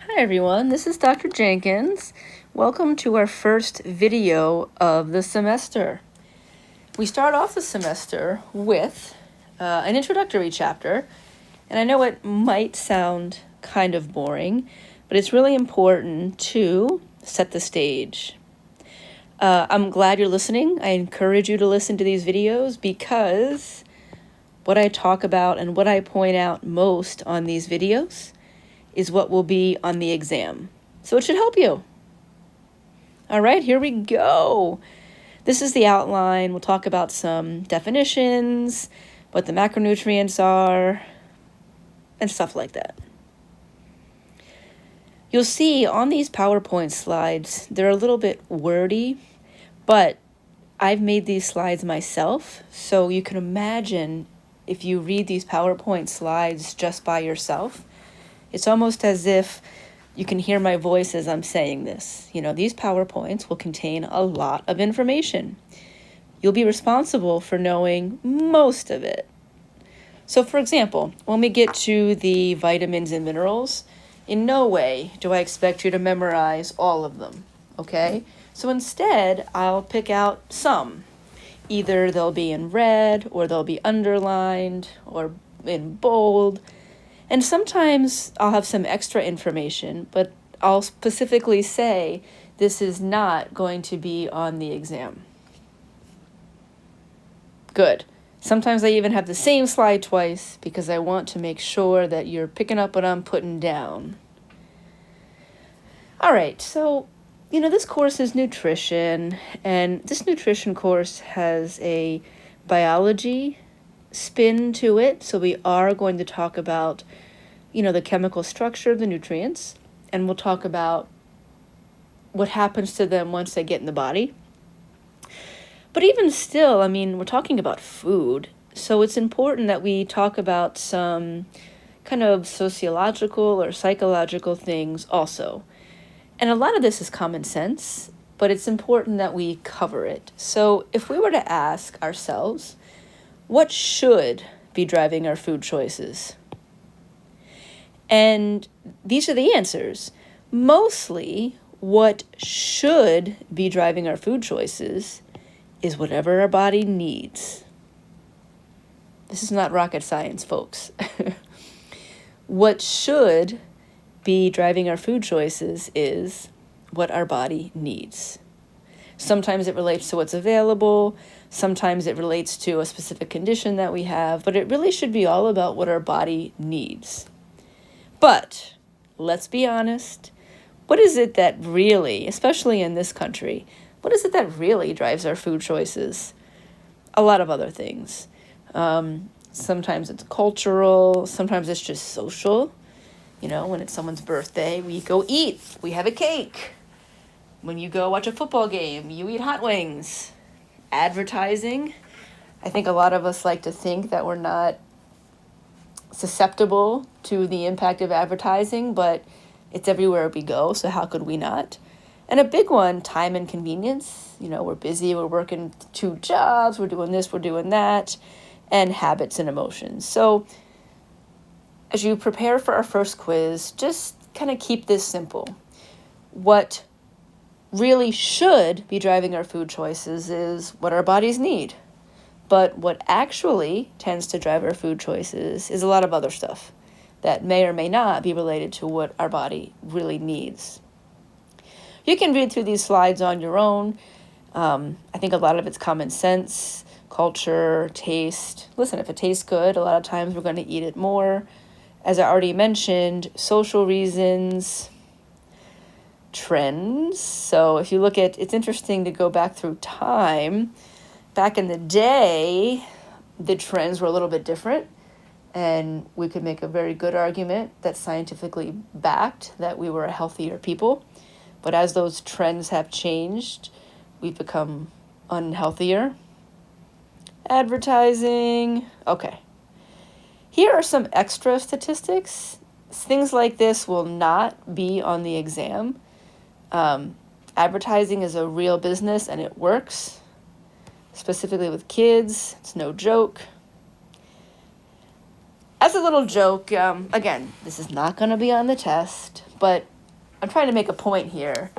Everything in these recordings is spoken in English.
Hi everyone, this is Dr. Jenkins. Welcome to our first video of the semester. We start off the semester with an introductory chapter, and I know it might sound kind of boring, but it's really important to set the stage. I'm glad you're listening. I encourage you to listen to these videos because what I talk about and what I point out most on these videos is what will be on the exam. So it should help you. All right, here we go. This is the outline. We'll talk about some definitions, what the macronutrients are, and stuff like that. You'll see on these PowerPoint slides, they're a little bit wordy, but I've made these slides myself, so you can imagine if you read these PowerPoint slides just by yourself, it's almost as if you can hear my voice as I'm saying this. You know, these PowerPoints will contain a lot of information. You'll be responsible for knowing most of it. So for example, when we get to the vitamins and minerals, in no way do I expect you to memorize all of them, okay? So instead, I'll pick out some. Either they'll be in red, or they'll be underlined, or in bold. And sometimes I'll have some extra information, but I'll specifically say this is not going to be on the exam. Good. Sometimes I even have the same slide twice because I want to make sure that you're picking up what I'm putting down. All right, so, this course is nutrition, and this nutrition course has a biology spin to it. So we are going to talk about, the chemical structure of the nutrients, and we'll talk about what happens to them once they get in the body. But even still, we're talking about food, so it's important that we talk about some kind of sociological or psychological things also. And a lot of this is common sense, but it's important that we cover it. So if we were to ask ourselves, what should be driving our food choices? And these are the answers. Mostly, what should be driving our food choices is whatever our body needs. This is not rocket science, folks. What should be driving our food choices is what our body needs. Sometimes it relates to what's available, sometimes it relates to a specific condition that we have, but it really should be all about what our body needs. But let's be honest, what is it that really, especially in this country, what is it that really drives our food choices? A lot of other things. Sometimes it's cultural, sometimes it's just social. When it's someone's birthday, we go eat, we have a cake. When you go watch a football game, you eat hot wings. Advertising. I think a lot of us like to think that we're not susceptible to the impact of advertising, but it's everywhere we go, so how could we not? And a big one, time and convenience. We're busy, we're working 2 jobs, we're doing this, we're doing that, and habits and emotions. So as you prepare for our first quiz, just kind of keep this simple. What really should be driving our food choices is what our bodies need. But what actually tends to drive our food choices is a lot of other stuff that may or may not be related to what our body really needs. You can read through these slides on your own. I think a lot of it's common sense, culture, taste. Listen, if it tastes good, a lot of times we're going to eat it more. As I already mentioned, social reasons, trends. So if you look at, it's interesting to go back through time. Back in the day, the trends were a little bit different, and we could make a very good argument that's scientifically backed that we were a healthier people. But as those trends have changed, we've become unhealthier. Advertising. Okay. Here are some extra statistics. Things like this will not be on the exam. Advertising is a real business and it works. Specifically with kids, it's no joke. As a little joke, again, this is not going to be on the test, but I'm trying to make a point here.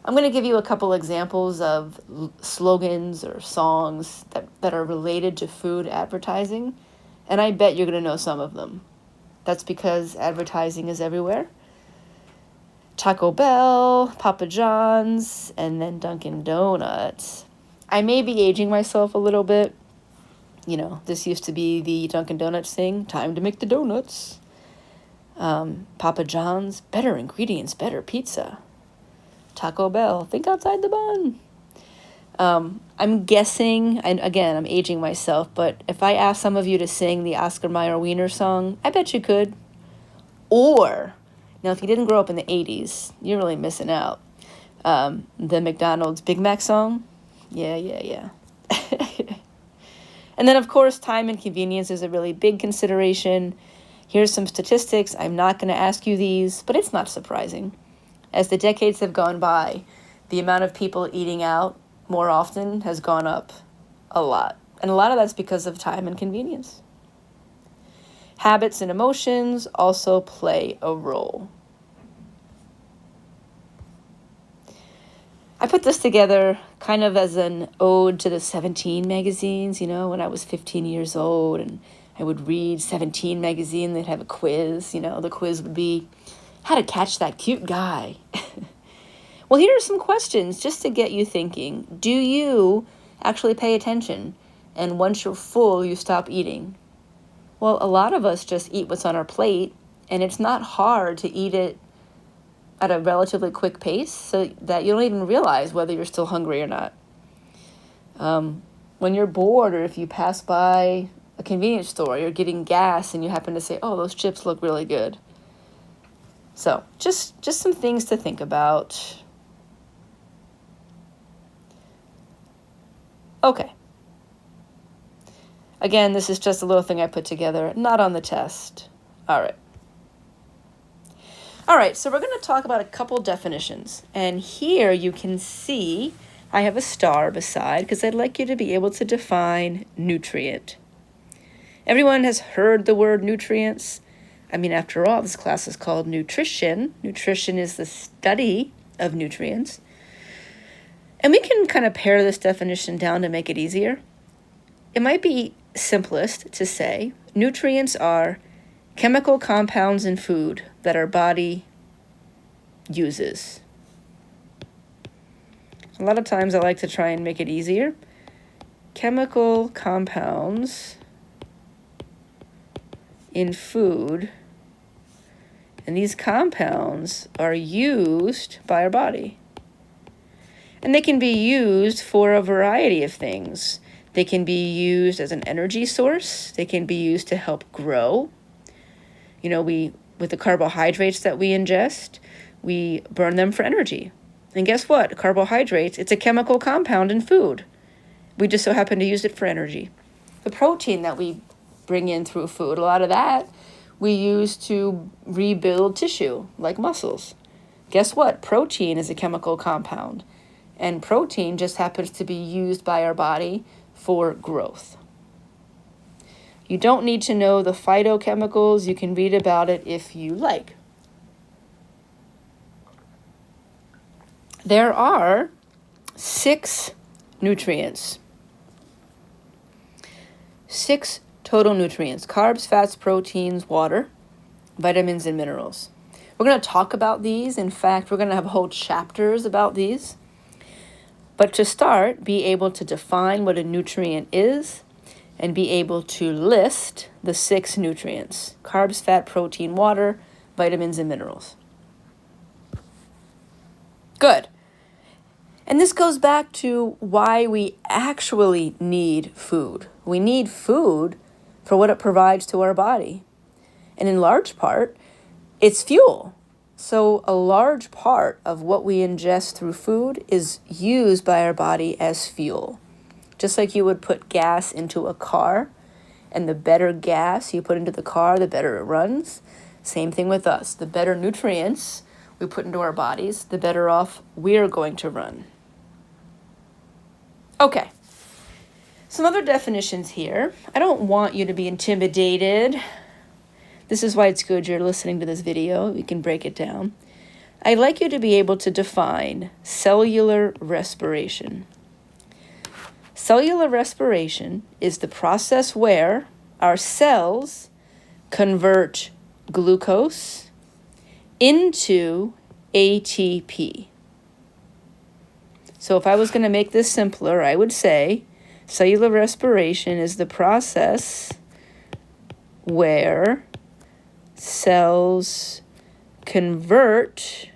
I'm going to give you a couple examples of slogans or songs that are related to food advertising, and I bet you're going to know some of them. That's because advertising is everywhere. Taco Bell, Papa John's, and then Dunkin' Donuts. I may be aging myself a little bit. You know, this used to be the Dunkin' Donuts thing. Time to make the donuts. Papa John's, better ingredients, better pizza. Taco Bell, think outside the bun. I'm guessing, and again, I'm aging myself, but if I asked some of you to sing the Oscar Mayer Wiener song, I bet you could. Or, now if you didn't grow up in the 80s, you're really missing out. The McDonald's Big Mac song, yeah. And then, of course, time and convenience is a really big consideration. Here's some statistics. I'm not going to ask you these, but it's not surprising. As the decades have gone by, the amount of people eating out more often has gone up a lot. And a lot of that's because of time and convenience. Habits and emotions also play a role. I put this together kind of as an ode to the 17 magazines, you know, when I was 15 years old and I would read 17 magazine, they'd have a quiz, you know, the quiz would be how to catch that cute guy. Well, here are some questions just to get you thinking. Do you actually pay attention? And once you're full, you stop eating? Well, a lot of us just eat what's on our plate, and it's not hard to eat it at a relatively quick pace so that you don't even realize whether you're still hungry or not. When you're bored or if you pass by a convenience store, you're getting gas and you happen to say, oh, those chips look really good. So just some things to think about. Okay. Again, this is just a little thing I put together, not on the test. All right, so we're going to talk about a couple definitions. And here you can see I have a star beside because I'd like you to be able to define nutrient. Everyone has heard the word nutrients. I mean, after all, this class is called nutrition. Nutrition is the study of nutrients. And we can kind of pare this definition down to make it easier. It might be simplest to say nutrients are chemical compounds in food that our body uses. A lot of times I like to try and make it easier. Chemical compounds in food, and these compounds are used by our body. And they can be used for a variety of things. They can be used as an energy source. They can be used to help grow. You know, with the carbohydrates that we ingest, we burn them for energy. And guess what? Carbohydrates, it's a chemical compound in food. We just so happen to use it for energy. The protein that we bring in through food, a lot of that we use to rebuild tissue, like muscles. Guess what? Protein is a chemical compound. And protein just happens to be used by our body for growth. You don't need to know the phytochemicals. You can read about it if you like. There are 6 nutrients. 6 total nutrients: carbs, fats, proteins, water, vitamins, and minerals. We're going to talk about these. In fact, we're going to have whole chapters about these. But to start, be able to define what a nutrient is and be able to list the 6 nutrients: carbs, fat, protein, water, vitamins, and minerals. Good. And this goes back to why we actually need food. We need food for what it provides to our body. And in large part, it's fuel. So a large part of what we ingest through food is used by our body as fuel. Just like you would put gas into a car, and the better gas you put into the car, the better it runs. Same thing with us. The better nutrients we put into our bodies, the better off we're going to run. Okay. Some other definitions here. I don't want you to be intimidated. This is why it's good you're listening to this video. We can break it down. I'd like you to be able to define cellular respiration. Cellular respiration is the process where our cells convert glucose into ATP. So if I was going to make this simpler, I would say cellular respiration is the process where cells convert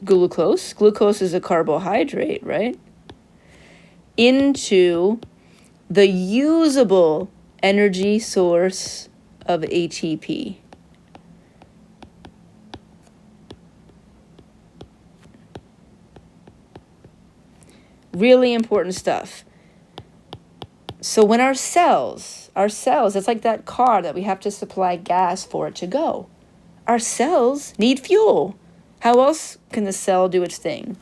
glucose is a carbohydrate, right, into the usable energy source of ATP. Really important stuff. So when our cells, it's like that car that we have to supply gas for it to go. Our cells need fuel. How else can the cell do its thing?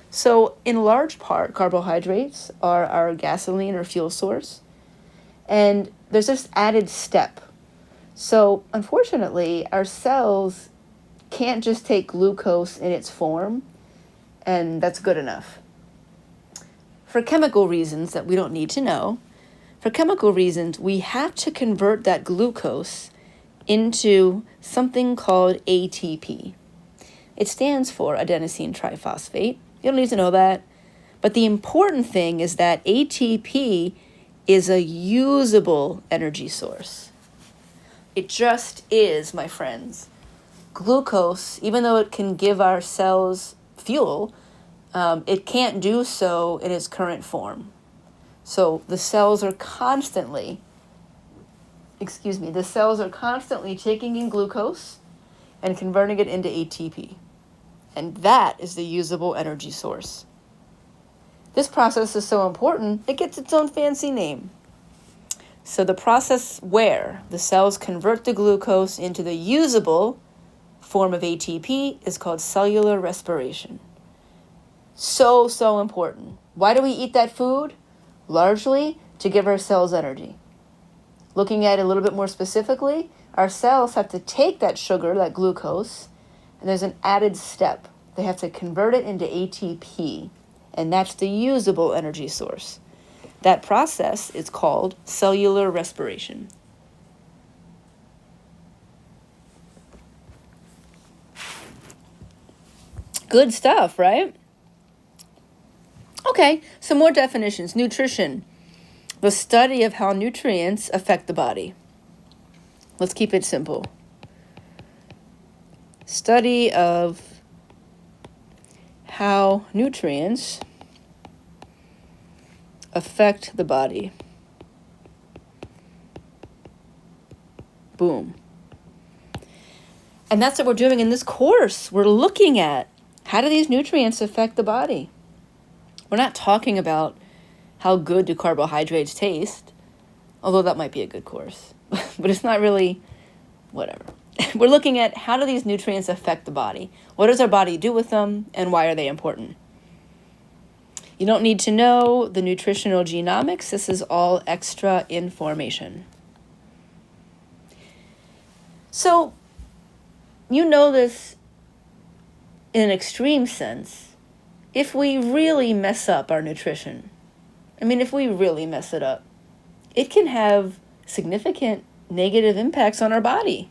So in large part, carbohydrates are our gasoline or fuel source. And there's this added step. So unfortunately, our cells can't just take glucose in its form, and that's good enough. For chemical reasons that we don't need to know, we have to convert that glucose into something called ATP. It stands for adenosine triphosphate. You don't need to know that. But the important thing is that ATP is a usable energy source. It just is, my friends. Glucose, even though it can give our cells fuel, it can't do so in its current form. So the cells are constantly taking in glucose and converting it into ATP. And that is the usable energy source. This process is so important, it gets its own fancy name. So the process where the cells convert the glucose into the usable form of ATP is called cellular respiration. So important. Why do we eat that food? Largely to give our cells energy. Looking at it a little bit more specifically, our cells have to take that sugar, that glucose, and there's an added step. They have to convert it into ATP, and that's the usable energy source. That process is called cellular respiration. Good stuff, right? Okay, some more definitions. Nutrition, the study of how nutrients affect the body. Let's keep it simple. Study of how nutrients affect the body. Boom. And that's what we're doing in this course. We're looking at how do these nutrients affect the body. We're not talking about how good do carbohydrates taste, although that might be a good course. But it's not really, whatever. We're looking at how do these nutrients affect the body? What does our body do with them, and why are they important? You don't need to know the nutritional genomics. This is all extra information. So, you know this in an extreme sense. If we really mess up our nutrition, if we really mess it up, it can have significant negative impacts on our body.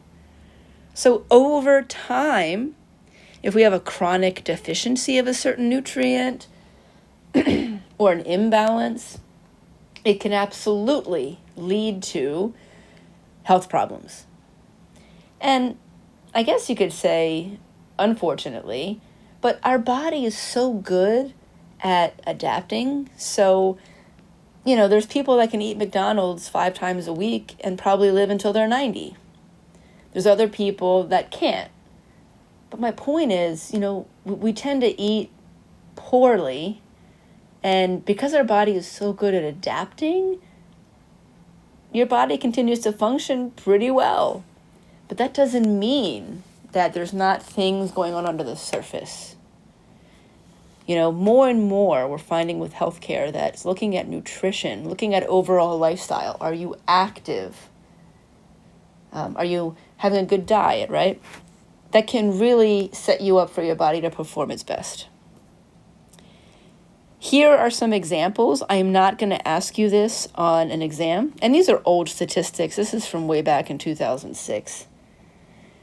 So over time, if we have a chronic deficiency of a certain nutrient or an imbalance, it can absolutely lead to health problems. And I guess you could say, unfortunately, but our body is so good at adapting. So, there's people that can eat McDonald's 5 times a week and probably live until they're 90. There's other people that can't. But my point is, we tend to eat poorly. And because our body is so good at adapting, your body continues to function pretty well. But that doesn't mean that there's not things going on under the surface. More and more we're finding with healthcare that it's looking at nutrition, looking at overall lifestyle. Are you active? Are you having a good diet, right? that can really set you up for your body to perform its best. Here are some examples. I am not going to ask you this on an exam, and these are old statistics. This is from way back in 2006.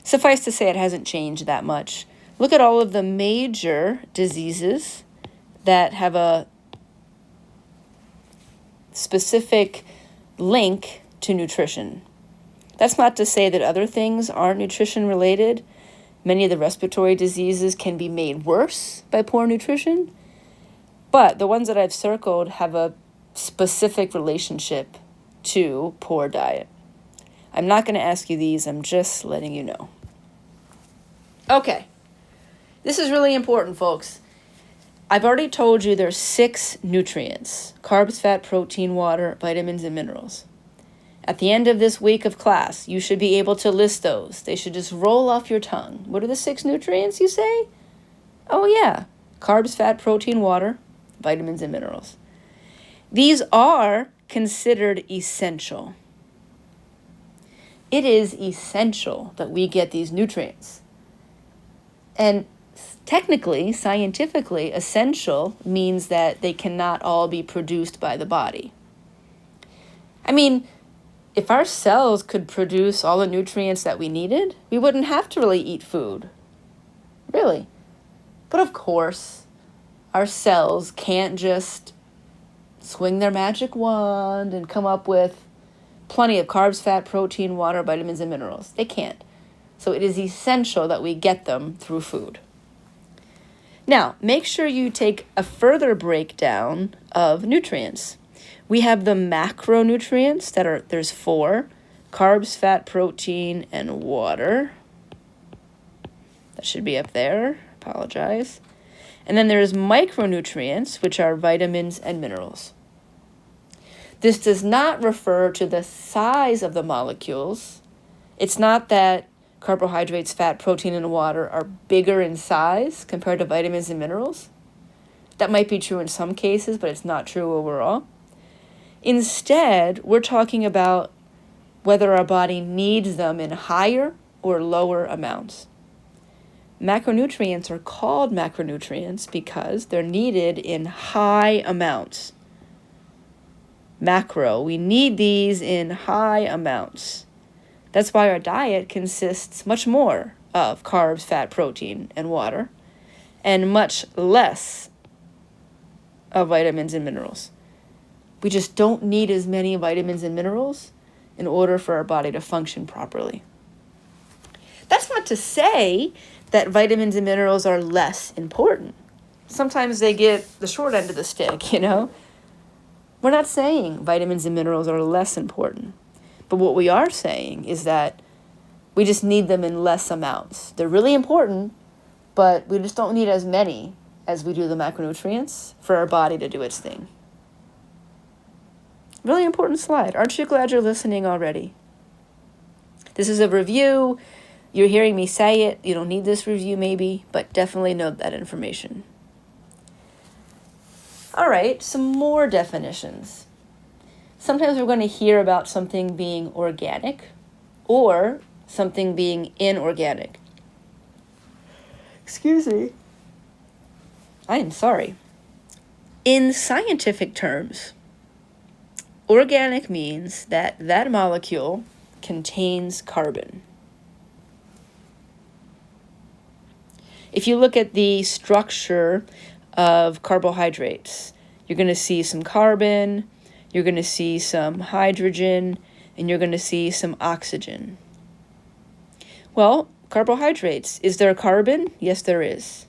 Suffice to say, it hasn't changed that much. Look at all of the major diseases that have a specific link to nutrition. That's not to say that other things aren't nutrition related. Many of the respiratory diseases can be made worse by poor nutrition, but the ones that I've circled have a specific relationship to poor diet. I'm not going to ask you these, I'm just letting you know. Okay, this is really important, folks. I've already told you there's 6 nutrients: carbs, fat, protein, water, vitamins, and minerals. At the end of this week of class, you should be able to list those. They should just roll off your tongue. What are the 6 nutrients, you say? Oh yeah, carbs, fat, protein, water, vitamins, and minerals. These are considered essential. It is essential that we get these nutrients. And technically, scientifically, essential means that they cannot all be produced by the body. I mean, if our cells could produce all the nutrients that we needed, we wouldn't have to really eat food. Really. But of course, our cells can't just swing their magic wand and come up with plenty of carbs, fat, protein, water, vitamins, and minerals. They can't. So it is essential that we get them through food. Now, make sure you take a further breakdown of nutrients. We have the macronutrients there's 4: carbs, fat, protein, and water. That should be up there. Apologize. And then there's micronutrients, which are vitamins and minerals. This does not refer to the size of the molecules. It's not that carbohydrates, fat, protein, and water are bigger in size compared to vitamins and minerals. That might be true in some cases, but it's not true overall. Instead, we're talking about whether our body needs them in higher or lower amounts. Macronutrients are called macronutrients because they're needed in high amounts. Macro, we need these in high amounts. That's why our diet consists much more of carbs, fat, protein, and water, and much less of vitamins and minerals. We just don't need as many vitamins and minerals in order for our body to function properly. That's not to say that vitamins and minerals are less important. Sometimes they get the short end of the stick, We're not saying vitamins and minerals are less important. But what we are saying is that we just need them in less amounts. They're really important, but we just don't need as many as we do the macronutrients for our body to do its thing. Really important slide. Aren't you glad you're listening already? This is a review. You're hearing me say it. You don't need this review maybe, but definitely note that information. All right, some more definitions. Sometimes we're going to hear about something being organic or something being inorganic. Excuse me. I am sorry. In scientific terms, organic means that that molecule contains carbon. If you look at the structure of carbohydrates, you're going to see some carbon, you're going to see some hydrogen, and you're going to see some oxygen. Well, carbohydrates, is there carbon? Yes, there is.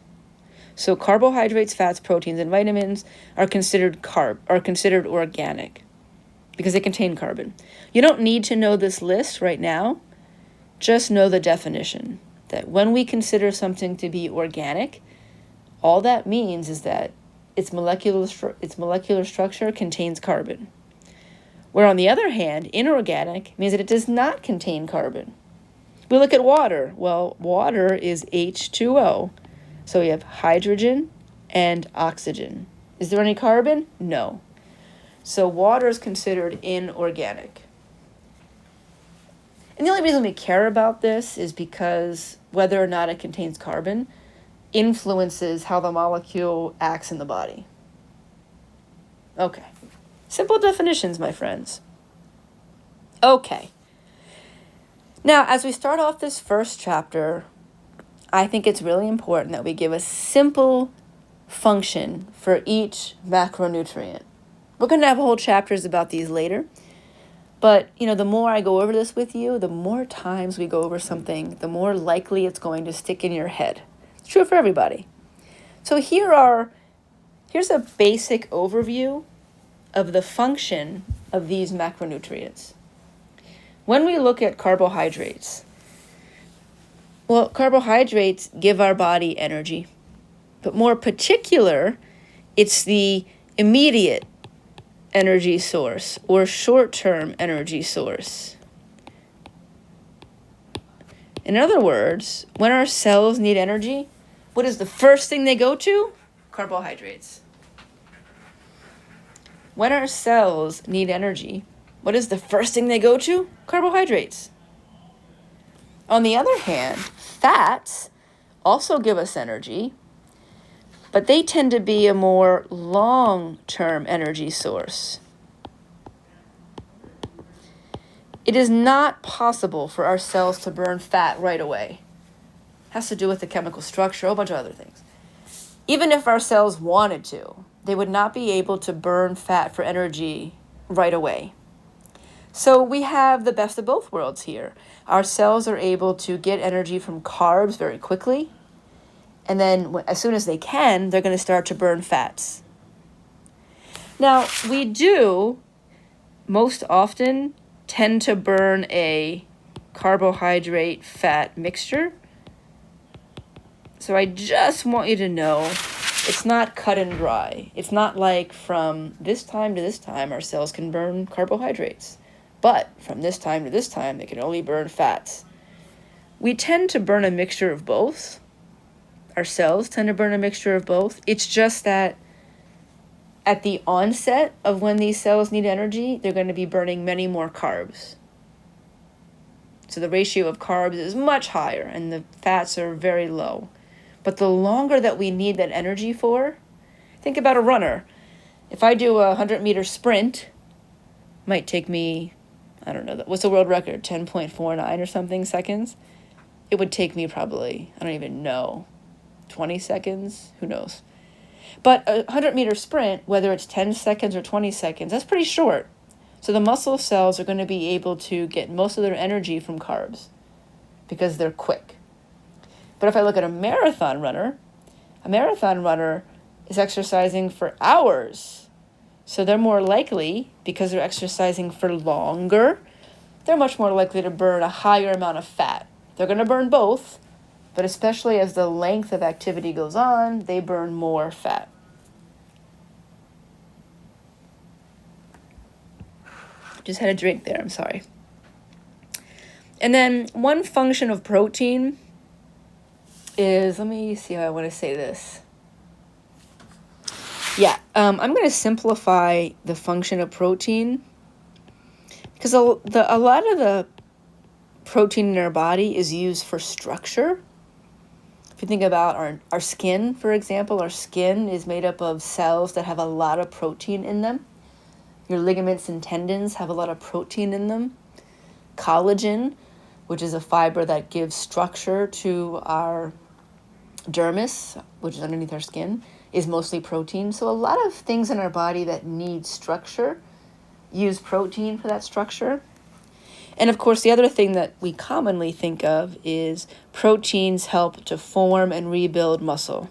So carbohydrates, fats, proteins, and vitamins are considered organic because they contain carbon. You don't need to know this list right now. Just know the definition, that when we consider something to be organic, all that means is that its molecular structure contains carbon. Where on the other hand, inorganic means that it does not contain carbon. We look at water. Well, water is H2O. So we have hydrogen and oxygen. Is there any carbon? No. So water is considered inorganic. And the only reason we care about this is because whether or not it contains carbon influences how the molecule acts in the body. Okay. Simple definitions, my friends. Okay. Now, as we start off this first chapter, I think it's really important that we give a simple function for each macronutrient. We're going to have whole chapters about these later. But, the more I go over this with you, the more times we go over something, the more likely it's going to stick in your head. It's true for everybody. So here's a basic overview of the function of these macronutrients. When we look at carbohydrates, well, carbohydrates give our body energy. But more particular, it's the immediate energy source or short-term energy source. In other words, when our cells need energy, what is the first thing they go to? Carbohydrates. When our cells need energy, what is the first thing they go to? Carbohydrates. On the other hand, fats also give us energy, but they tend to be a more long-term energy source. It is not possible for our cells to burn fat right away. It has to do with the chemical structure, a whole bunch of other things. Even if our cells wanted to, they would not be able to burn fat for energy right away. So we have the best of both worlds here. Our cells are able to get energy from carbs very quickly, and then as soon as they can, they're going to start to burn fats. Now, we do most often tend to burn a carbohydrate fat mixture. So I just want you to know it's not cut and dry. It's not like from this time to this time our cells can burn carbohydrates. But from this time to this time, they can only burn fats. We tend to burn a mixture of both. Our cells tend to burn a mixture of both. It's just that at the onset of when these cells need energy, they're going to be burning many more carbs. So the ratio of carbs is much higher and the fats are very low. But the longer that we need that energy for, think about a runner. If I do a 100-meter sprint, it might take me, I don't know, what's the world record? 10.49 or something seconds? It would take me probably, I don't even know, 20 seconds? Who knows? But a 100-meter sprint, whether it's 10 seconds or 20 seconds, that's pretty short. So the muscle cells are going to be able to get most of their energy from carbs because they're quick. But if I look at a marathon runner is exercising for hours. So they're more likely, because they're exercising for longer, they're much more likely to burn a higher amount of fat. They're going to burn both, but especially as the length of activity goes on, they burn more fat. Just had a drink there, I'm sorry. And then one function of protein is, let me see how I want to say this. Yeah, I'm going to simplify the function of protein because a lot of the protein in our body is used for structure. If you think about our skin, for example, our skin is made up of cells that have a lot of protein in them. Your ligaments and tendons have a lot of protein in them. Collagen, which is a fiber that gives structure to our dermis, which is underneath our skin, is mostly protein. So a lot of things in our body that need structure use protein for that structure. And of course, the other thing that we commonly think of is proteins help to form and rebuild muscle.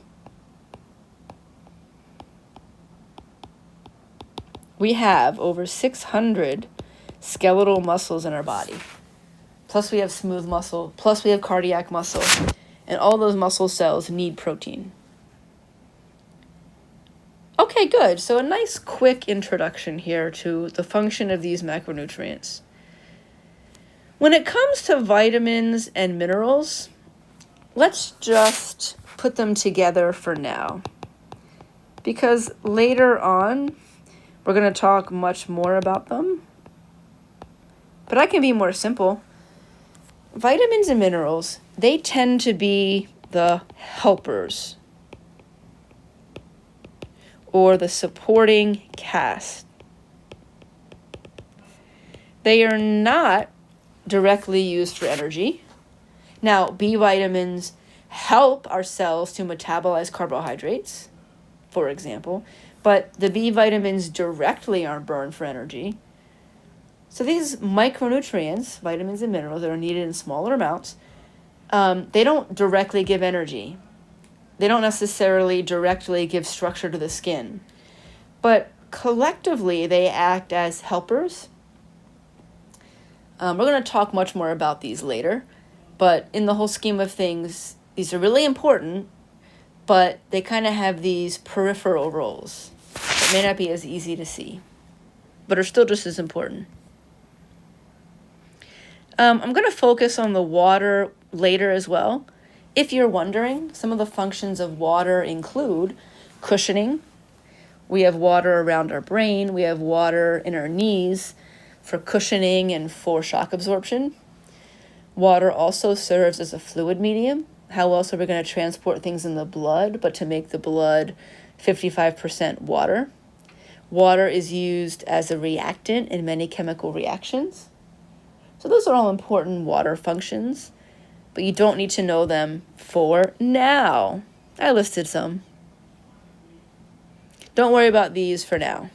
We have over 600 skeletal muscles in our body. Plus we have smooth muscle, plus we have cardiac muscle. And all those muscle cells need protein. Okay, good. So a nice quick introduction here to the function of these macronutrients. When it comes to vitamins and minerals, let's just put them together for now. Because later on, we're going to talk much more about them. But I can be more simple. Vitamins and minerals, they tend to be the helpers or the supporting cast. They are not directly used for energy. Now, B vitamins help our cells to metabolize carbohydrates, for example, but the B vitamins directly aren't burned for energy. So these micronutrients, vitamins and minerals that are needed in smaller amounts, they don't directly give energy. They don't necessarily directly give structure to the skin, but collectively they act as helpers. We're going to talk much more about these later, but in the whole scheme of things, these are really important, but they kind of have these peripheral roles that may not be as easy to see, but are still just as important. I'm going to focus on the water later as well. If you're wondering, some of the functions of water include cushioning. We have water around our brain. We have water in our knees for cushioning and for shock absorption. Water also serves as a fluid medium. How else are we going to transport things in the blood but to make the blood 55% water? Water is used as a reactant in many chemical reactions. So those are all important water functions, but you don't need to know them for now. I listed some. Don't worry about these for now.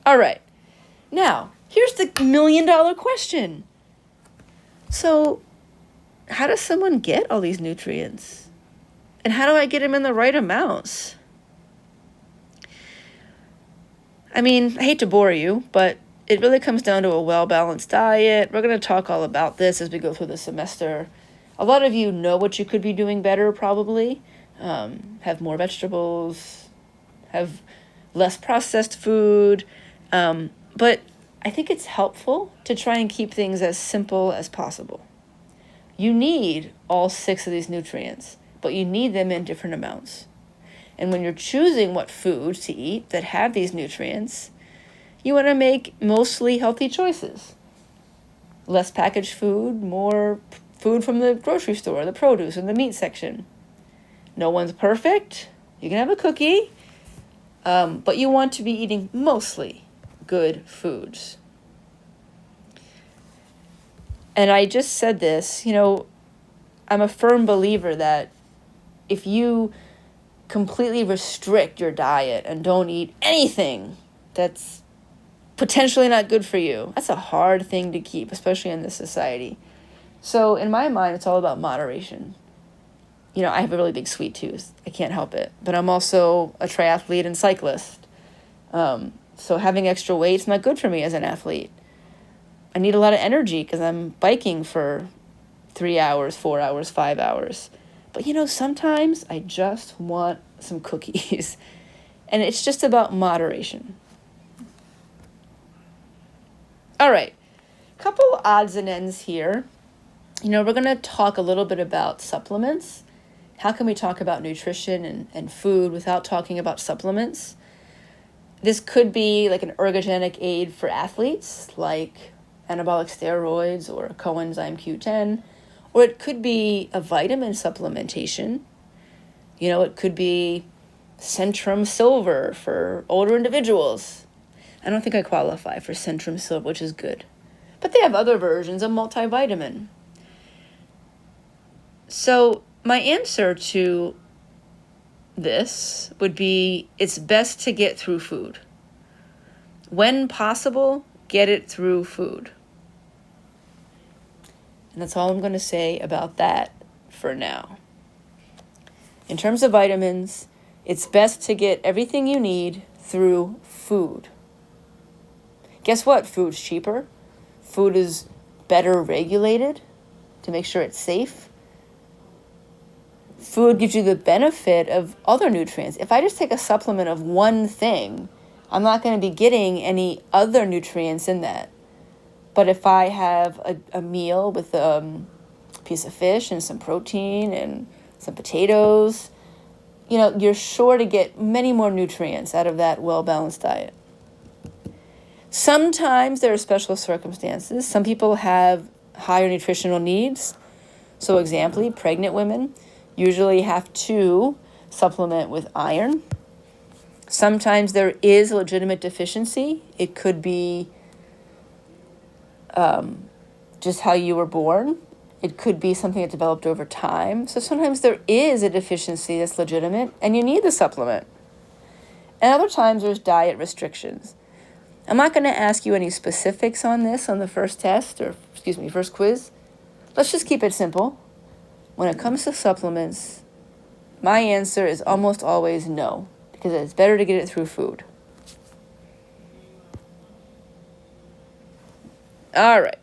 All right. Now, here's the $1 million question. So, how does someone get all these nutrients? And how do I get them in the right amounts? I mean, I hate to bore you, but it really comes down to a well-balanced diet. We're going to talk all about this as we go through the semester. A lot of you know what you could be doing better, probably. Have more vegetables, have less processed food. But I think it's helpful to try and keep things as simple as possible. You need all 6 of these nutrients, but you need them in different amounts. And when you're choosing what foods to eat that have these nutrients, you want to make mostly healthy choices. Less packaged food, more food from the grocery store, the produce, and the meat section. No one's perfect. You can have a cookie, but you want to be eating mostly good foods. And I just said this, I'm a firm believer that if you completely restrict your diet and don't eat anything that's potentially not good for you, that's a hard thing to keep, especially in this society. So in my mind, it's all about moderation. I have a really big sweet tooth. I can't help it. But I'm also a triathlete and cyclist. So having extra weight is not good for me as an athlete. I need a lot of energy because I'm biking for 3 hours, 4 hours, 5 hours. But sometimes I just want some cookies. And it's just about moderation. All right, couple odds and ends here. We're going to talk a little bit about supplements. How can we talk about nutrition and food without talking about supplements? This could be like an ergogenic aid for athletes, like anabolic steroids or coenzyme Q10, or it could be a vitamin supplementation. It could be Centrum Silver for older individuals. I don't think I qualify for Centrum Silver, which is good. But they have other versions of multivitamin. So my answer to this would be it's best to get through food. When possible, get it through food. And that's all I'm going to say about that for now. In terms of vitamins, it's best to get everything you need through food. Guess what? Food's cheaper. Food is better regulated to make sure it's safe. Food gives you the benefit of other nutrients. If I just take a supplement of one thing, I'm not going to be getting any other nutrients in that. But if I have a meal with a piece of fish and some protein and some potatoes, you're sure to get many more nutrients out of that well-balanced diet. Sometimes there are special circumstances. Some people have higher nutritional needs. So example, pregnant women usually have to supplement with iron. Sometimes there is a legitimate deficiency. It could be just how you were born. It could be something that developed over time. So sometimes there is a deficiency that's legitimate and you need the supplement. And other times there's diet restrictions. I'm not going to ask you any specifics on this on the first test, or first quiz. Let's just keep it simple. When it comes to supplements, my answer is almost always no, because it's better to get it through food. All right.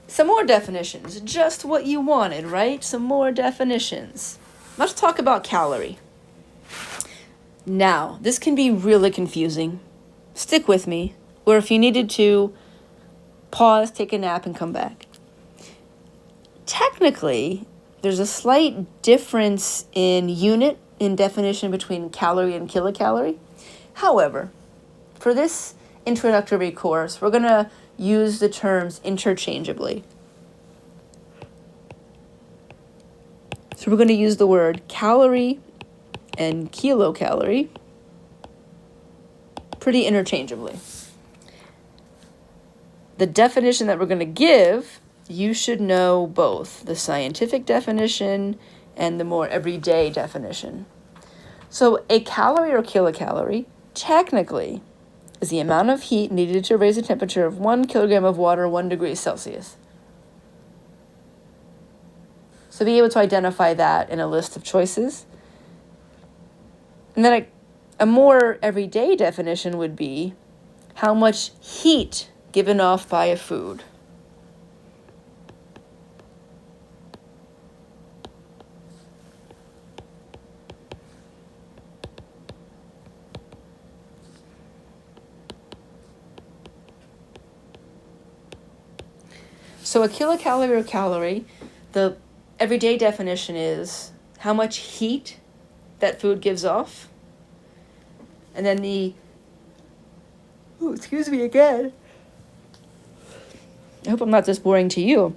Some more definitions. Just what you wanted, right? Some more definitions. Let's talk about calorie. Now, this can be really confusing. Stick with me, or if you needed to, pause, take a nap, and come back. Technically, there's a slight difference in definition between calorie and kilocalorie. However, for this introductory course, we're going to use the terms interchangeably. So we're going to use the word calorie and kilocalorie pretty interchangeably. The definition that we're going to give, you should know both the scientific definition and the more everyday definition. So a calorie or kilocalorie technically is the amount of heat needed to raise the temperature of 1 kilogram of water 1 degree Celsius. So be able to identify that in a list of choices. And then a more everyday definition would be how much heat given off by a food. So a kilocalorie or calorie, the everyday definition is how much heat that food gives off. And then excuse me again. I hope I'm not just boring to you.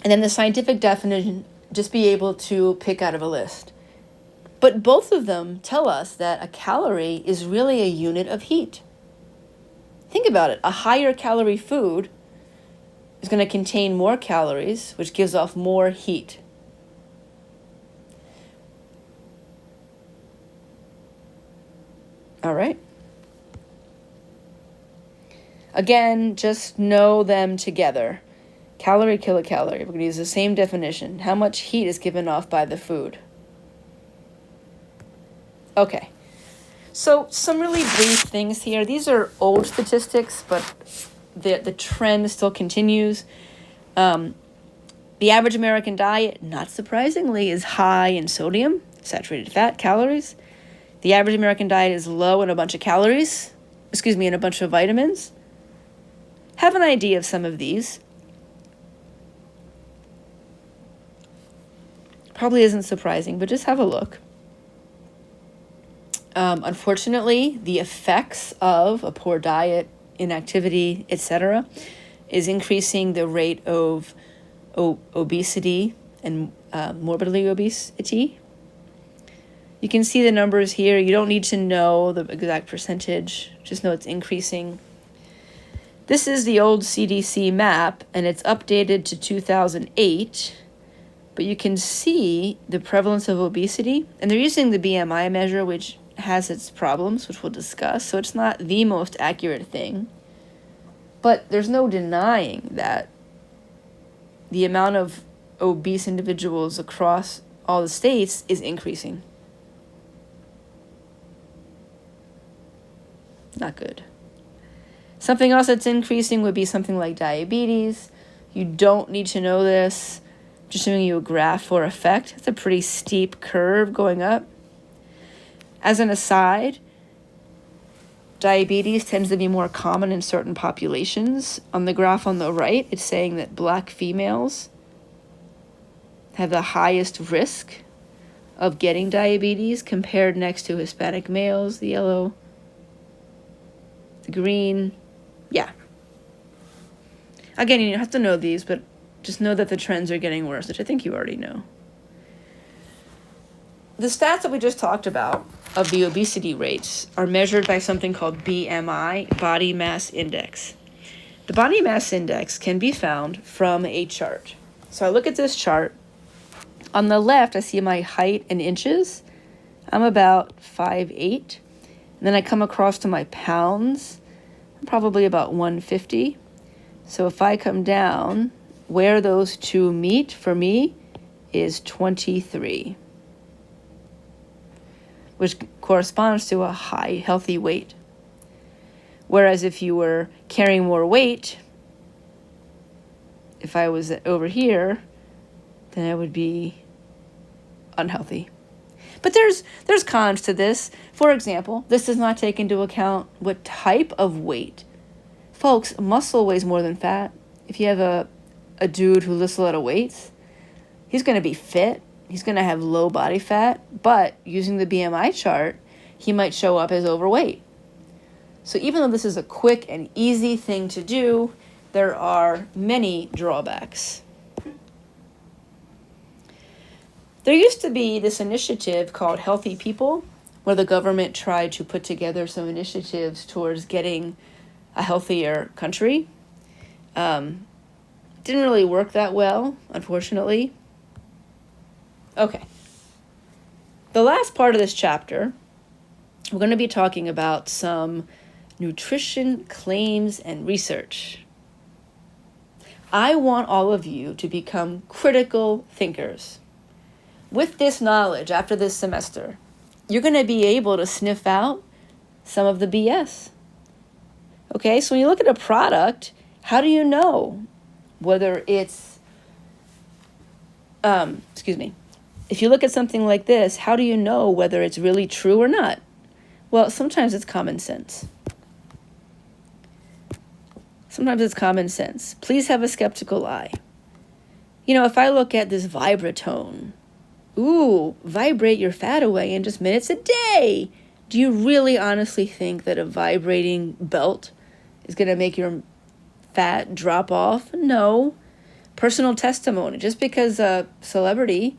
And then the scientific definition, just be able to pick out of a list. But both of them tell us that a calorie is really a unit of heat. Think about it. A higher calorie food is going to contain more calories, which gives off more heat. All right. Again, just know them together. Calorie, kilocalorie. We're going to use the same definition. How much heat is given off by the food? Okay. So some really brief things here. These are old statistics, but the trend still continues. The average American diet, not surprisingly, is high in sodium, saturated fat, calories. The average American diet is low in a bunch of in a bunch of vitamins. Have an idea of some of these. Probably isn't surprising, but just have a look. Unfortunately, the effects of a poor diet, inactivity, etc., is increasing the rate of obesity and morbidly obesity. You can see the numbers here. You don't need to know the exact percentage. Just know it's increasing. This is the old CDC map, and it's updated to 2008. But you can see the prevalence of obesity. And they're using the BMI measure, which has its problems, which we'll discuss. So it's not the most accurate thing. But there's no denying that the amount of obese individuals across all the states is increasing. Not good. Something else that's increasing would be something like diabetes. You don't need to know this. Just showing you a graph for effect. It's a pretty steep curve going up. As an aside, diabetes tends to be more common in certain populations. On the graph on the right, it's saying that Black females have the highest risk of getting diabetes compared next to Hispanic males, the yellow, the green. Yeah. Again, you don't have to know these, but just know that the trends are getting worse, which I think you already know. The stats that we just talked about of the obesity rates are measured by something called BMI, body mass index. The body mass index can be found from a chart. So I look at this chart. On the left, I see my height in inches. I'm about 5'8". And then I come across to my pounds. I'm probably about 150. So if I come down, where those two meet for me is 23, which corresponds to a high, healthy weight. Whereas if you were carrying more weight, if I was over here, then I would be unhealthy. But there's cons to this. For example, this does not take into account what type of weight. Folks, muscle weighs more than fat. If you have a dude who lifts a lot of weights, he's going to be fit. He's going to have low body fat, but using the BMI chart, he might show up as overweight. So even though this is a quick and easy thing to do, there are many drawbacks. There used to be this initiative called Healthy People, where the government tried to put together some initiatives towards getting a healthier country. Didn't really work that well, unfortunately. Okay. The last part of this chapter, we're going to be talking about some nutrition claims and research. I want all of you to become critical thinkers. With this knowledge after this semester, you're going to be able to sniff out some of the BS. Okay, so when you look at a product, how do you know whether it's, if you look at something like this, how do you know whether it's really true or not? Well, sometimes it's common sense. Sometimes it's common sense. Please have a skeptical eye. If I look at this Vibratone, vibrate your fat away in just minutes a day. Do you really honestly think that a vibrating belt is going to make your fat drop off? No. Personal testimony. Just because a celebrity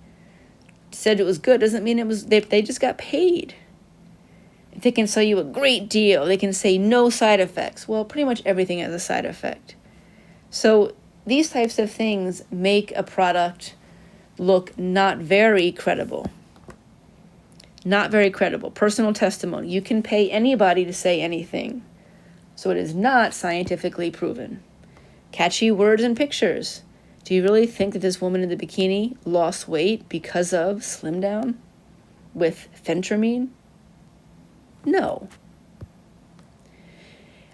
said it was good doesn't mean it was. They just got paid. If they can sell you a great deal, they can say no side effects. Well, pretty much everything has a side effect. So these types of things make a product look not very credible. Not very credible. Personal testimony. You can pay anybody to say anything. So it is not scientifically proven. Catchy words and pictures. Do you really think that this woman in the bikini lost weight because of Slim Down with phentermine? No.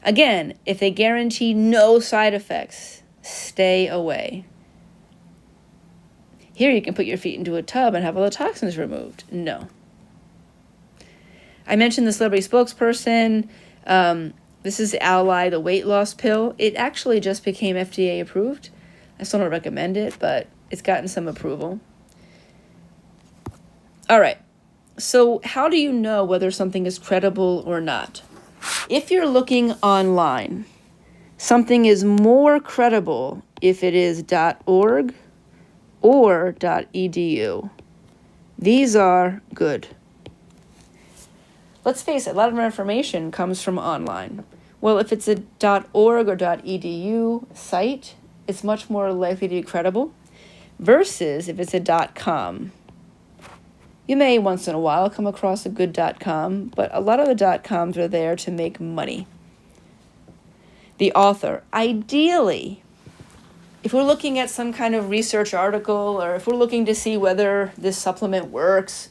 Again, if they guarantee no side effects, stay away. Here you can put your feet into a tub and have all the toxins removed. No. I mentioned the celebrity spokesperson. This is Ally, the weight loss pill. It actually just became FDA approved. I still don't recommend it, but it's gotten some approval. All right. So how do you know whether something is credible or not? If you're looking online, something is more credible if it is .org or .edu. These are good. Let's face it, a lot of our information comes from online. Well, if it's a .org or .edu site, it's much more likely to be credible versus if it's a .com. You may once in a while come across a good .com, but a lot of the .coms are there to make money. The author, ideally, if we're looking at some kind of research article or if we're looking to see whether this supplement works,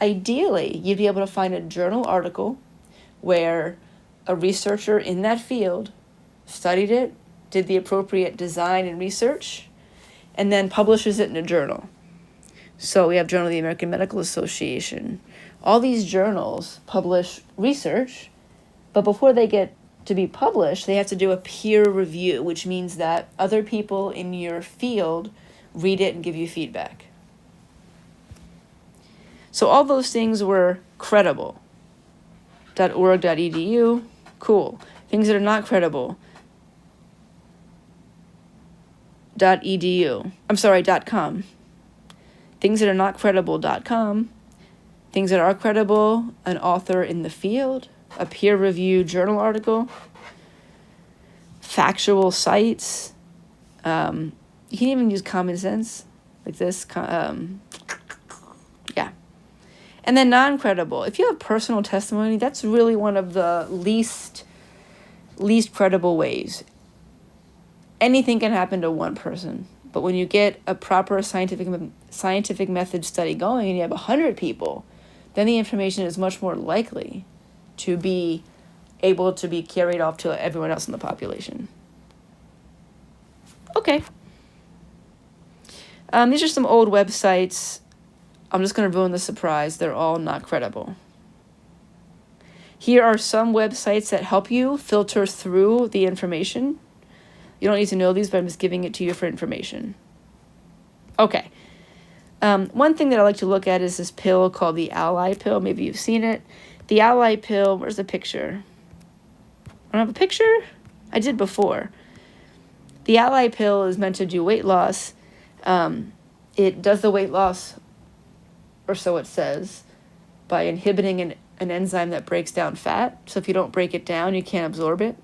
ideally, you'd be able to find a journal article where a researcher in that field studied it, did the appropriate design and research, and then publishes it in a journal. So we have Journal of the American Medical Association. All these journals publish research, but before they get to be published, they have to do a peer review, which means that other people in your field read it and give you feedback. So all those things were credible. .org, .edu, cool. Things that are not credible. .com. Things that are not credible.com. Things that are credible, an author in the field, a peer-reviewed journal article, factual sites. You can even use common sense like this. Yeah. And then non-credible. If you have personal testimony, that's really one of the least credible ways. Anything can happen to one person. But when you get a proper scientific method study going and you have 100 people, then the information is much more likely to be able to be carried off to everyone else in the population. Okay. These are some old websites. I'm just going to ruin the surprise. They're all not credible. Here are some websites that help you filter through the information. You don't need to know these, but I'm just giving it to you for information. Okay. One thing that I like to look at is this pill called the Ally pill. Maybe you've seen it. The Ally pill, where's the picture? I don't have a picture? I did before. The Ally pill is meant to do weight loss. It does the weight loss, or so it says, by inhibiting an enzyme that breaks down fat. So if you don't break it down, you can't absorb it.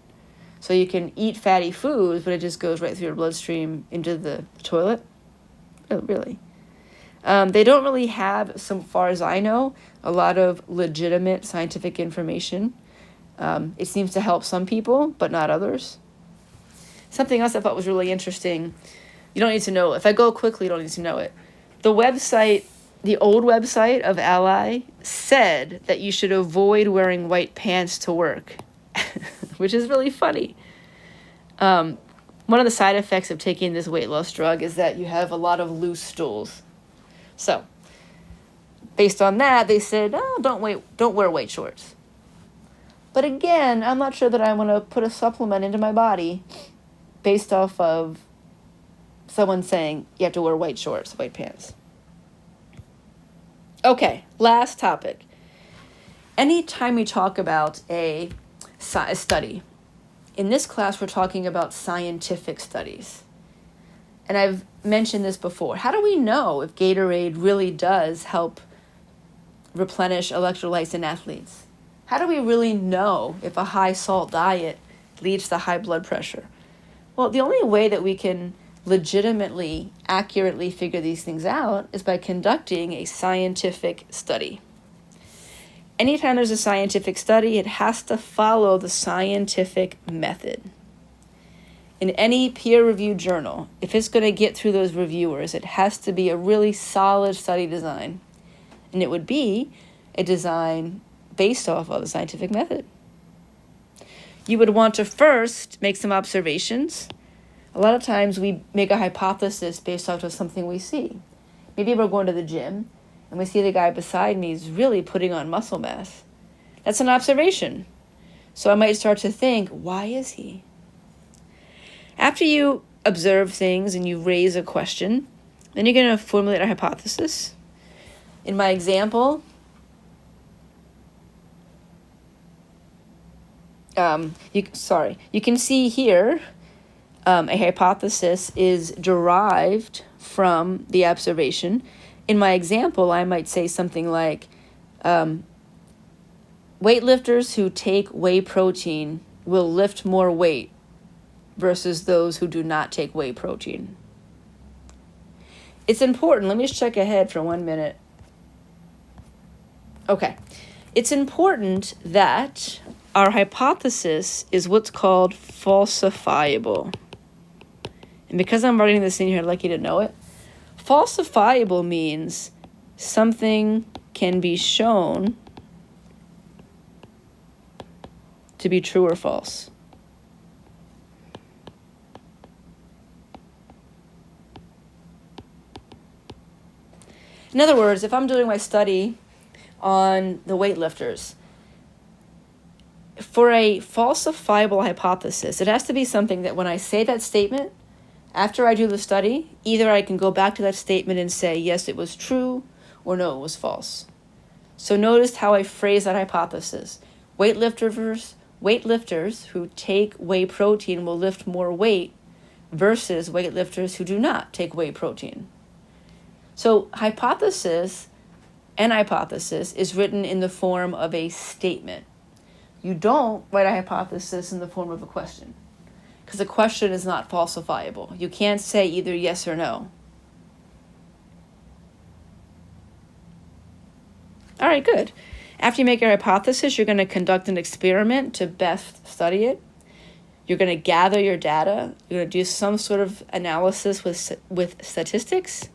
So you can eat fatty foods, but it just goes right through your bloodstream into the toilet. Oh, really? They don't really have, so far as I know, a lot of legitimate scientific information. It seems to help some people, but not others. Something else I thought was really interesting. You don't need to know. If I go quickly, you don't need to know it. The website, the old website of Ally, said that you should avoid wearing white pants to work, which is really funny. One of the side effects of taking this weight loss drug is that you have a lot of loose stools. So, based on that, they said, don't wear white shorts. But again, I'm not sure that I want to put a supplement into my body based off of someone saying you have to wear white shorts, white pants. Okay, last topic. Anytime we talk about a study, in this class we're talking about scientific studies. And I've mentioned this before. How do we know if Gatorade really does help replenish electrolytes in athletes? How do we really know if a high salt diet leads to high blood pressure? Well, the only way that we can legitimately, accurately figure these things out is by conducting a scientific study. Anytime there's a scientific study, it has to follow the scientific method. In any peer-reviewed journal, if it's going to get through those reviewers, it has to be a really solid study design. And it would be a design based off of the scientific method. You would want to first make some observations. A lot of times we make a hypothesis based off of something we see. Maybe we're going to the gym and we see the guy beside me is really putting on muscle mass. That's an observation. So I might start to think, why is he? After you observe things and you raise a question, then you're going to formulate a hypothesis. In my example, you can see here a hypothesis is derived from the observation. In my example, I might say something like, weightlifters who take whey protein will lift more weight versus those who do not take whey protein. It's important. Let me just check ahead for 1 minute. Okay. It's important that our hypothesis is what's called falsifiable. And because I'm writing this in here, I'd like you to know it. Falsifiable means something can be shown to be true or false. In other words, if I'm doing my study on the weightlifters, for a falsifiable hypothesis, it has to be something that when I say that statement, after I do the study, either I can go back to that statement and say, yes, it was true, or no, it was false. So notice how I phrase that hypothesis. Weightlifters who take whey protein will lift more weight versus weightlifters who do not take whey protein. So hypothesis and hypothesis is written in the form of a statement. You don't write a hypothesis in the form of a question, because a question is not falsifiable. You can't say either yes or no. All right, good. After you make your hypothesis, you're going to conduct an experiment to best study it. You're going to gather your data. You're going to do some sort of analysis with statistics.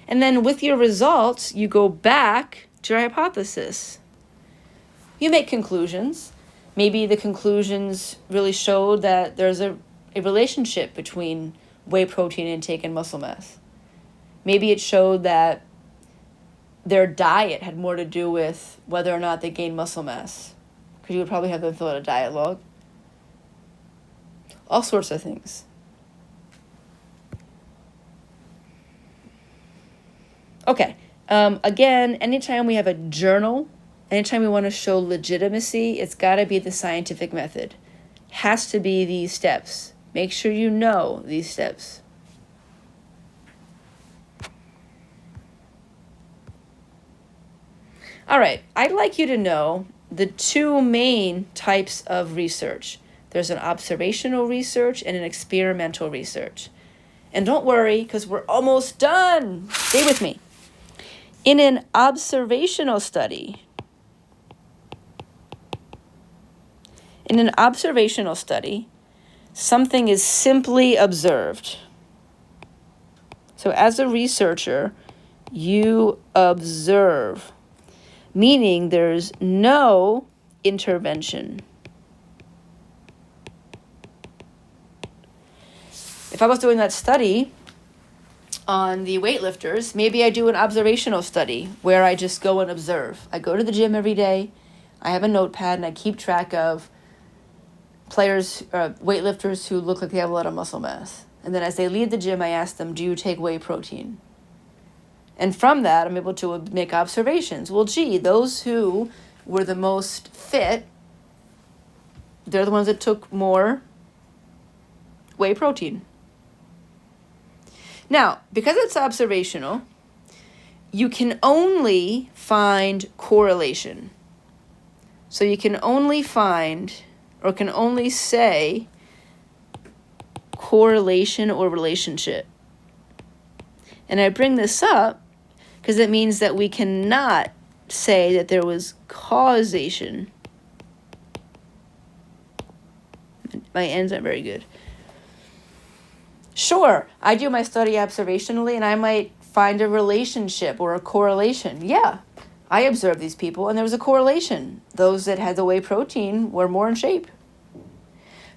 And then with your results, you go back to your hypothesis. You make conclusions. Maybe the conclusions really showed that there's a relationship between whey protein intake and muscle mass. Maybe it showed that their diet had more to do with whether or not they gained muscle mass, because you would probably have them fill out a diet log. All sorts of things. Okay, again, anytime we have a journal, anytime we want to show legitimacy, it's got to be the scientific method. Has to be these steps. Make sure you know these steps. All right, I'd like you to know the two main types of research. There's an observational research and an experimental research. And don't worry, because we're almost done. Stay with me. In an observational study, something is simply observed. So as a researcher, you observe, meaning there's no intervention. If I was doing that study on the weightlifters, maybe I do an observational study where I just go and observe. I go to the gym every day, I have a notepad, and I keep track of players, weightlifters who look like they have a lot of muscle mass. And then as they leave the gym, I ask them, do you take whey protein? And from that, I'm able to make observations. Well, gee, those who were the most fit, they're the ones that took more whey protein. Now, because it's observational, you can only find correlation. So you can only find, or can only say, correlation or relationship. And I bring this up because it means that we cannot say that there was causation. My ends aren't very good. Sure, I do my study observationally and I might find a relationship or a correlation. Yeah, I observed these people and there was a correlation. Those that had the whey protein were more in shape.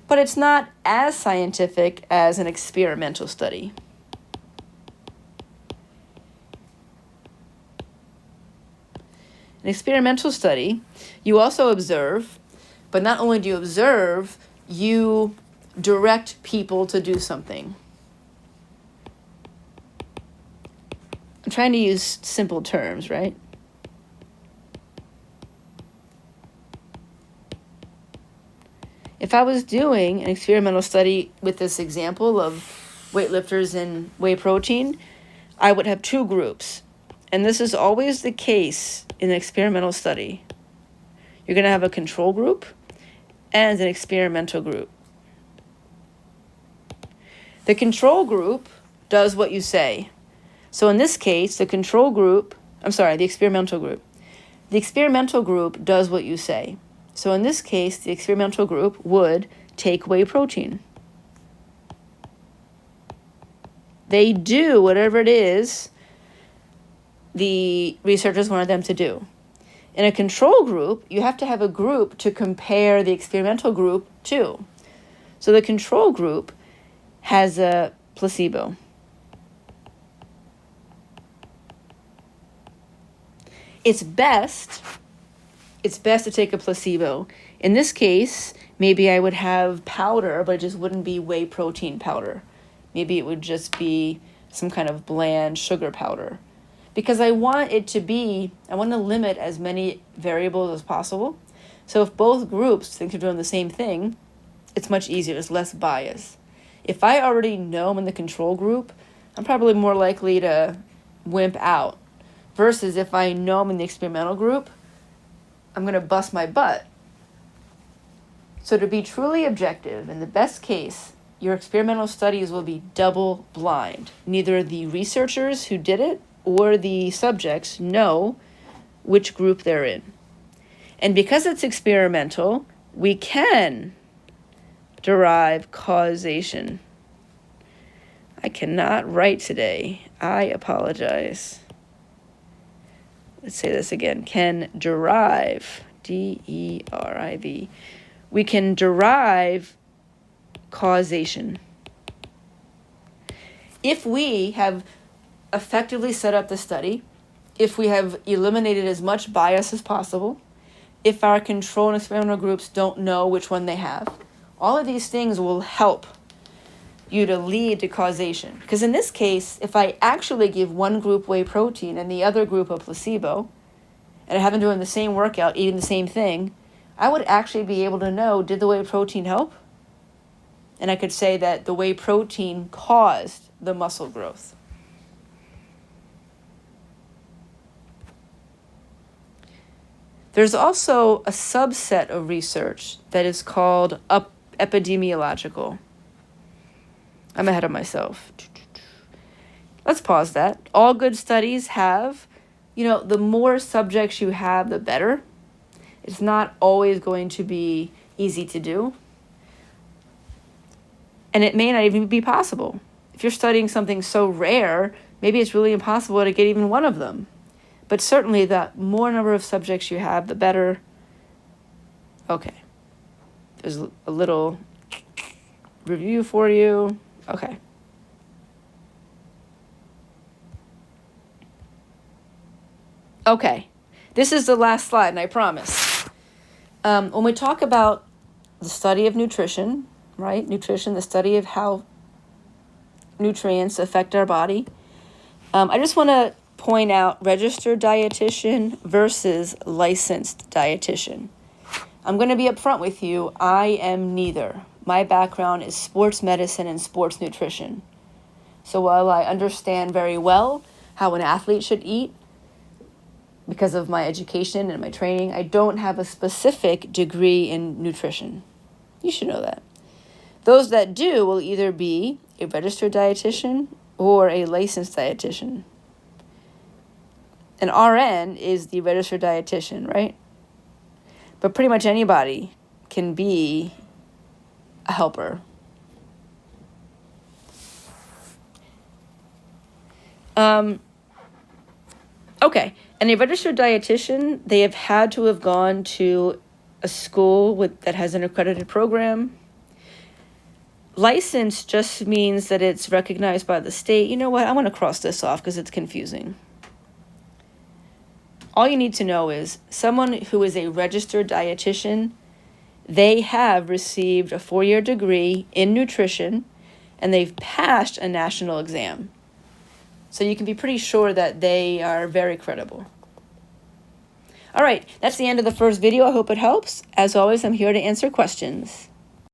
But it's not as scientific as an experimental study. An experimental study, you also observe, but not only do you observe, you direct people to do something. I'm trying to use simple terms, right? If I was doing an experimental study with this example of weightlifters and whey protein, I would have two groups. And this is always the case in an experimental study. You're going to have a control group and an experimental group. The control group does what you say. So in this case, the experimental group. The experimental group does what you say. So in this case, the experimental group would take whey protein. They do whatever it is the researchers wanted them to do. In a control group, you have to have a group to compare the experimental group to. So the control group has a placebo. It's best to take a placebo. In this case, maybe I would have powder, but it just wouldn't be whey protein powder. Maybe it would just be some kind of bland sugar powder. Because I want to limit as many variables as possible. So if both groups think they're doing the same thing, it's much easier, there's less bias. If I already know I'm in the control group, I'm probably more likely to wimp out. Versus if I know I'm in the experimental group, I'm going to bust my butt. So to be truly objective, in the best case, your experimental studies will be double blind. Neither the researchers who did it or the subjects know which group they're in. And because it's experimental, we can derive causation. I cannot write today. I apologize. Let's say this again. Can derive, D-E-R-I-V. We can derive causation. If we have effectively set up the study, if we have eliminated as much bias as possible, if our control and experimental groups don't know which one they have, all of these things will help you to lead to causation. Because in this case, if I actually give one group whey protein and the other group a placebo, and I have them doing the same workout, eating the same thing, I would actually be able to know, did the whey protein help? And I could say that the whey protein caused the muscle growth. There's also a subset of research that is called epidemiological. I'm ahead of myself. Let's pause that. All good studies have, the more subjects you have, the better. It's not always going to be easy to do. And it may not even be possible. If you're studying something so rare, maybe it's really impossible to get even one of them. But certainly the more number of subjects you have, the better. Okay. There's a little review for you. Okay. Okay. This is the last slide, and I promise. When we talk about the study of nutrition, right? Nutrition, the study of how nutrients affect our body. I just want to point out registered dietitian versus licensed dietitian. I'm going to be upfront with you. I am neither. My background is sports medicine and sports nutrition. So while I understand very well how an athlete should eat, because of my education and my training, I don't have a specific degree in nutrition. You should know that. Those that do will either be a registered dietitian or a licensed dietitian. An RN is the registered dietitian, right? But pretty much anybody can be a helper. Okay, and a registered dietitian, they have had to have gone to a school that has an accredited program. License just means that it's recognized by the state. You know what? I want to cross this off because it's confusing. All you need to know is someone who is a registered dietitian, they have received a 4-year degree in nutrition and they've passed a national exam. So you can be pretty sure that they are very credible. All right, that's the end of the first video. I hope it helps. As always, I'm here to answer questions.